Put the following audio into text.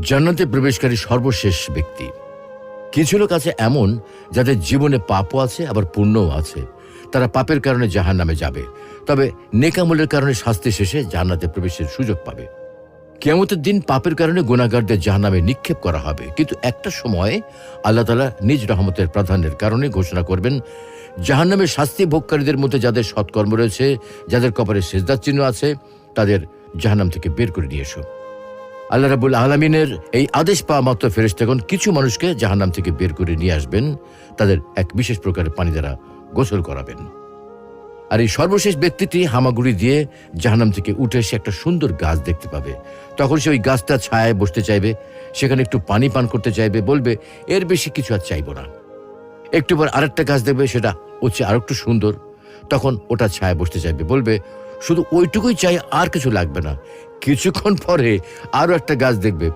জান্নাতে প্রবেশকারী সর্বশেষ ব্যক্তি। কিছু লোক আছে এমন যাদের জীবনে পাপও আছে আবার পুণ্যও আছে। তারা পাপের কারণে জাহান্নামে যাবে, তবে নেক আমলের কারণে শাস্তি শেষে জান্নাতে প্রবেশের সুযোগ পাবে। কিয়ামতের দিন পাপের কারণে গুনাহগারদের জাহান্নামে নিক্ষেপ করা হবে, কিন্তু একটা সময় আল্লাহ তাআলা নিজ রহমতের প্রাধান্যের কারণে ঘোষণা করবেন, জাহান্নামের শাস্তি ভোগকারীদের মধ্যে যাদের সৎকর্ম রয়েছে, যাদের কপালে সিজদার চিহ্ন আছে, তাদের জাহান্নাম থেকে বের করে নিয়ে এসো। আল্লাহ রাব্বুল আলামিনের এই আদেশ পাওয়া মাত্র ফেরেশতাগণ কিছু মানুষকে জাহান্নাম থেকে বের করে নিয়ে আসবেন, তাদের এক বিশেষ প্রকারের পানি দ্বারা গোসল করাবেন। আর এই সর্বশেষ ব্যক্তিটি হামাগুড়ি দিয়ে জাহান্নাম থেকে উঠে এসে একটা সুন্দর গাছ দেখতে পাবে। তখন সে ওই গাছটার ছায়ায় বসতে চাইবে, সেখানে একটু পানি পান করতে চাইবে, বলবে এর বেশি কিছু আর চাইব না। একটু পর আরেকটা গাছ দেখবে, সেটা হচ্ছে আর একটু সুন্দর, তখন ওটা ছায়ায় বসতে চাইবে, বলবে শুধু ওইটুকুই চাই, আর কিছু লাগবে না। কিছুক্ষণ পরে আরো একটা গাছ দেখবে,